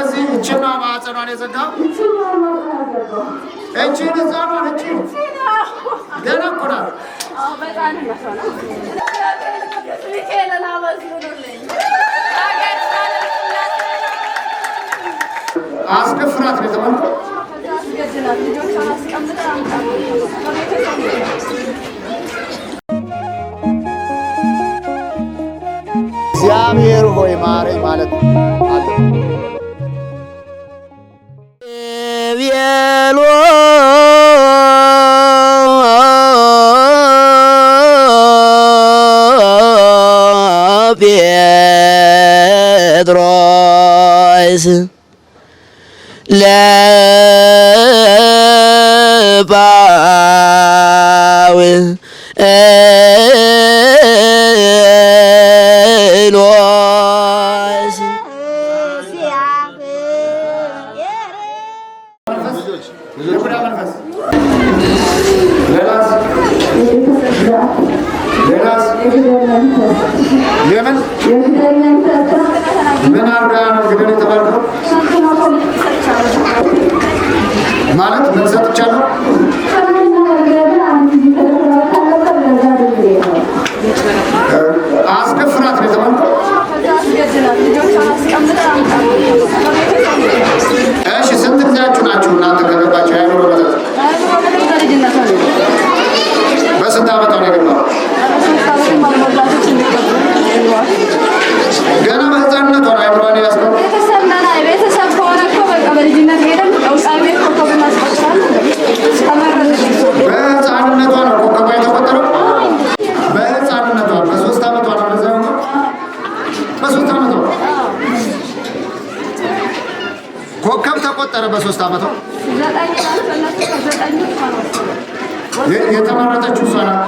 እነዚህ እችና ማዕፀኗን የዘጋው እቺ ነፃኗን እቺ ገና እኮ ናት። አስደፍራት ነው የተባለው። እግዚአብሔር ሆይ ማረኝ ማለት አለ። ቤሎ ጴጥሮስ ለባው ምን አርጋ ነው ግደል የተባለው? ማለት ምን ሰጥቻለሁ? አስደፍራት ነው የተባለው። እሺ ስንት ጊዜያችሁ ናችሁ እናንተ ከገባችሁ? አይኖር ማለት በስንት ዓመቷ ነው የገባው? ገና በህፃንነቷ ነው አይምሯን ያስቀው። ቤተሰብ ከሆነ እኮ በቃ በልጅነት ሄደን ውቃቤ ኮከብ እናስቆጥራል። በህፃንነቷ ነው ኮከቧ የተቆጠረው። በህፃንነቷ በ3 ዓመቷ ነው ለዛ ነው። በ3 ዓመቷ ኮከብ ተቆጠረ። በ3 ዓመቷ የተመረጠችው እሷ ናት።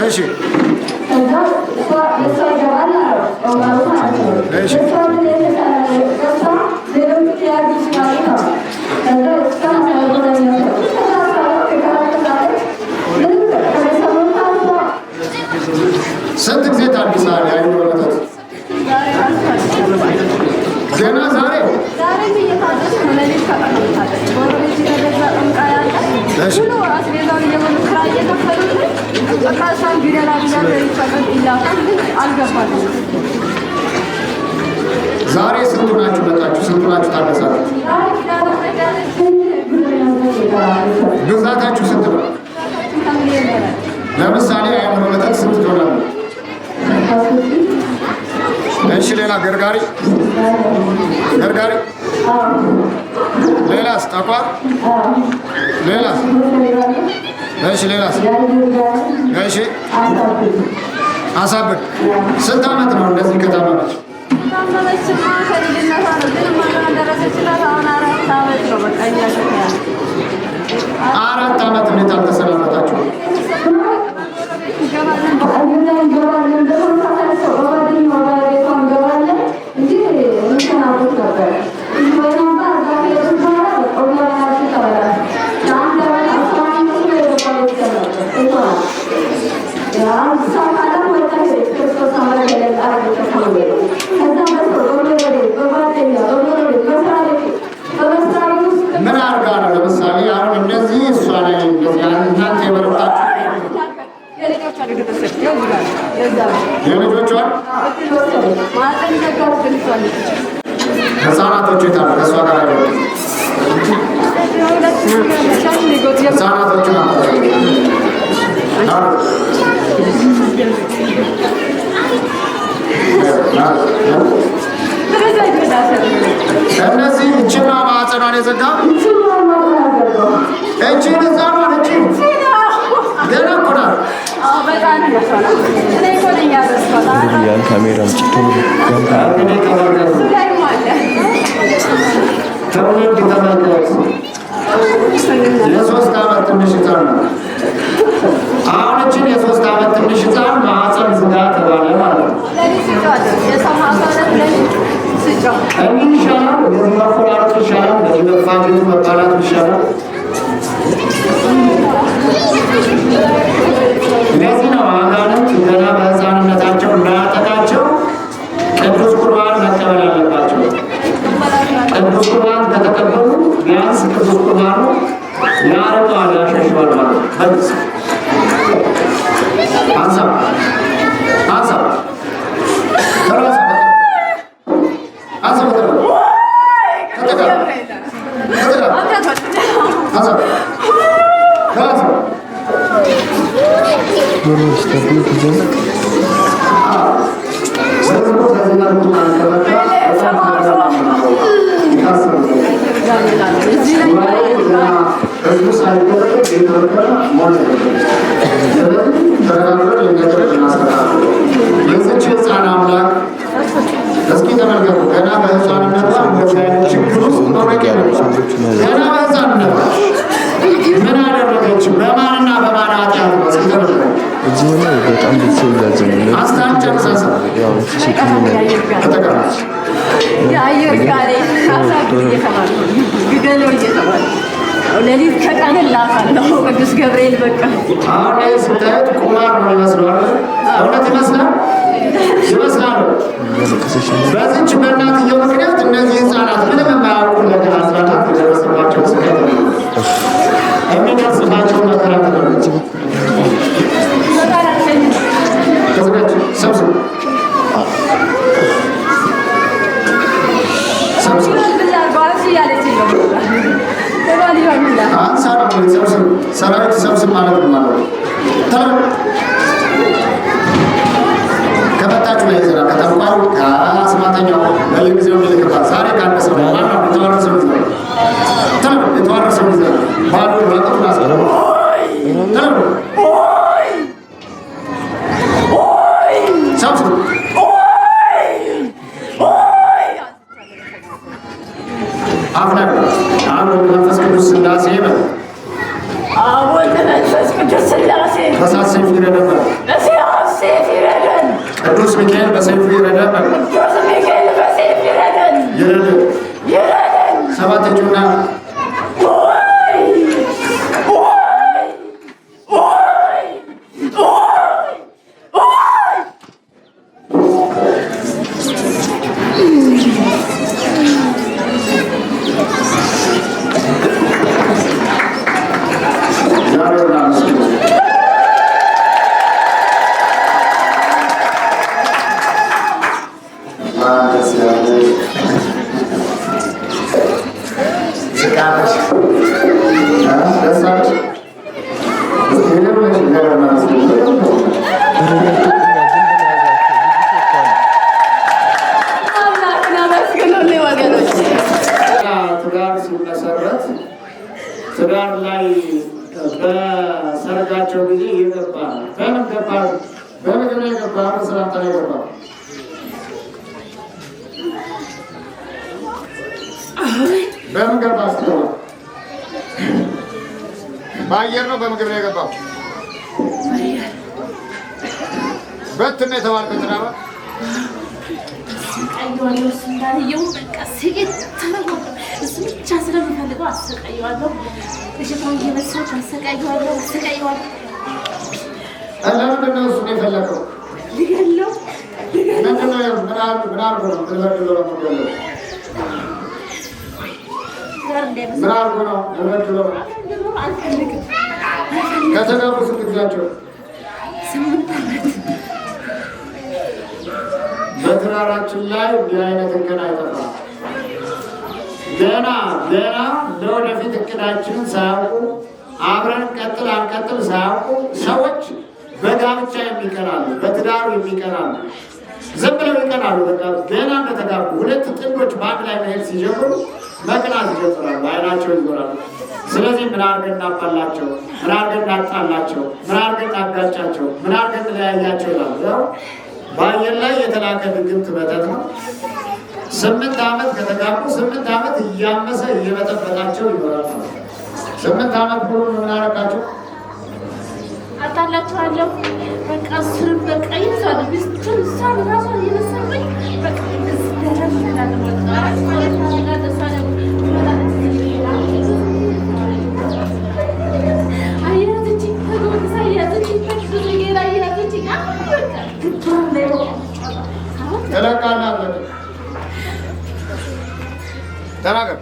እሺ ስንት ጊዜ ታድሳለህ? አይኖርበት ገና ዛሬ ዛሬ ስንቱ ናችሁ መጣችሁ? ስንቱ ናችሁ ታደሳችሁ? ብዛታችሁ ስንት ነው? ለምሳሌ አይምሮ መጠን ስንት ይሆናል? እሺ ሌላ ገርጋሪ ሌላስ? ጠቋር ሌላስ? እሺ ሌላስ? እሺ አሳብቅ። ስንት ዓመት ነው እንደዚህ ከታመመች? አራት ዓመት እንዴት አልተሰናበታችሁ? ምን አርጋ ነው? ለምሳሌ አሁን እንደዚህ እሷ ላይ እንደዚህ እናንተ የበረታችሁ የልጆቿን ህፃናቶቹ የታሉ? ከእሷ ጋር ያለ ህፃናቶቹ እነዚህ እችና ማዕፀኗን የዘጋው እቺ ነፃኗን እቺ ገና እኮ ናት። የ3 ዓመት ትንሽ ህፃን ነው። አሁን እችን የ3 ዓመት ትንሽ ህፃን ማዕፀን ዝጋ ተባለ ማለት ነው። እንዲህ ይሻላል። የዚህ መቆራረጥ ይሻላል። በዚህ መፋጀቱ መባላት ይሻላል። ለዚህ ነው አጋንንት ገና በህፃንነታቸው እንዳያጠ ገና በሕፃንነት ምን አደረገች? በማንና በማን ኃጢአት ነው የተደረገው? እዚህ ሆነ በጣም ቤተሰብ እያዘነ ነው። አስታን ጨርሳሳ ያው ተጠቀማች የአየር ጋር ራሳት እየተባለ ግደለው እየተባለ ለሊት ከቀን ላታለሁ ቅዱስ ገብርኤል በቃ አሁን ላይ ስታዩት ቁማር ነው ይመስላል። እውነት ይመስላል ይመስላል። በዚች በእናትየው ምክንያት እነዚህ ህፃናት ምንም የማያውቁ ነገር አስራታት የደረሰባቸው ስቃይ የሚደርስባቸው ነገር አለች። ሰብስብ አንሳ ነው ሰብስብ ሰራዊት ሰብስብ ማለት ነው ማለት ነው። ከመጣችሁ ላይ ዘራ ከተቋሩ ከአስማተኛው በየጊዜው ይልክባል። ዛሬ ካለ ሰው ማን ነው የተዋረሰው? የተዋረሰው ይዘራ ባዶ ወጣቱ ናሰረው ሰብስብ አፍናቅ አሁን መንፈስ ቅዱስ ሥላሴ ነው። አሁን መንፈስ ቅዱስ ሥላሴ በሳት ሰይፍ ይረዳል። ቅዱስ ሚካኤል በሰይፉ ይረዳል። ቅዱስ ሚካኤል በሰይፍ ይረዳል። ሰባት እጁና ትዳር ላይ በሰርጋቸው ጊዜ እየገባ በምን ገባ? በምግብ ላይ ገባ? በሰላምታ ላይ ገባ? በምን ገባ? ስትገባ በአየር ነው በምግብ ላይ የገባው? በትን ነው የተባልከው? ትዳር አሰቃየዋለሁ። እሱ እንዳልየው በቃ ስቄት ተረጎ እሱ ብቻ ስለምፈልገው አሰቃየዋለሁ። እሽታውን እየመሰልኩ አሰቃየዋለሁ። ለምንድን ነው እሱን የፈለገው? ልገለው ምንድን ነው? ምን አድርጎ ነው ልበድለው ነው የምገለው? ምን አድርጎ ነው ልበድለው? አልፈልግም። ከተጋቡ ስንት ጊዜያቸው? 8 ዓመት። በትዳራችን ላይ እንዲህ አይነት እንከን አይጠፋም። ገና ለወደፊት እቅዳችንን ሳያውቁ አብረን ቀጥል አንቀጥል ሳያውቁ ሰዎች በጋብቻ የሚቀናሉ፣ በትዳሩ የሚቀናሉ፣ ዝም ብለው ይቀናሉ። በቃ ገና እንደተጋቡ ሁለት ጥንዶች በአንድ ላይ መሄድ ሲጀምሩ መቅናት ይጀምራሉ፣ አይናቸው ይዞራሉ። ስለዚህ ምን አድርገን እናባላቸው፣ ምን አድርገን እናጣላቸው፣ ምን አድርገን እናጋጫቸው፣ ምን አድርገን እንለያያቸው ይላሉ። ያው በአየር ላይ የተላከ ድግምት መተት ነው። 8 ዓመት ከተጋቡ 8 ዓመት እያመሰ እየበጠበጣቸው ይኖራል። 8 ዓመት ሙሉ የምናረቃቸው አጣላችኋለሁ። በቃ እሱንም በቃ ይዛል ሚስቱን እሷን ራሷን እየመሰለኝ በቃ ተናገር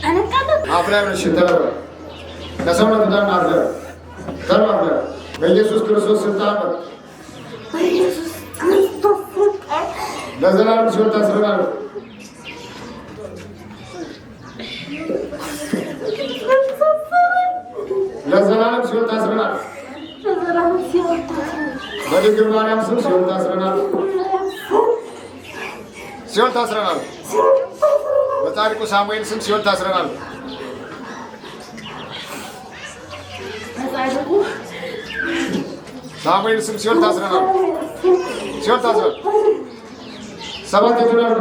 አነቃለሁ። አፍላይ ነሽ ተናገር። ለሰውነት ዳና አለ ተናገር። በኢየሱስ ክርስቶስ ስልጣን በኢየሱስ ክርስቶስ ስልጣን ለዘላለም ሲወጣ ታስረናል። ለዘላለም ሲወጣ ታስረናል። ለዘላለም ሲወጣ በድንግል ማርያም ስም ሲወጣ ታስረናል። ሲወጣ ታስረናል። በጻድቁ ሳሙኤል ስም ሲወጣ ታስረናል። በጻድቁ ሳሙኤል ስም ሲወጣ ታስረናል። ሲወጣ ታስረናል። ሰባት ይሆናል።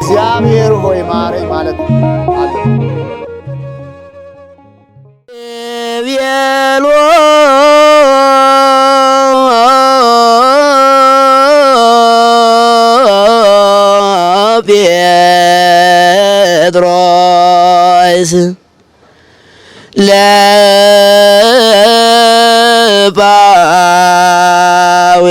እግዚአብሔር ሆይ ማረኝ ማለት አለ። ቤሎ ጴጥሮስ ለባው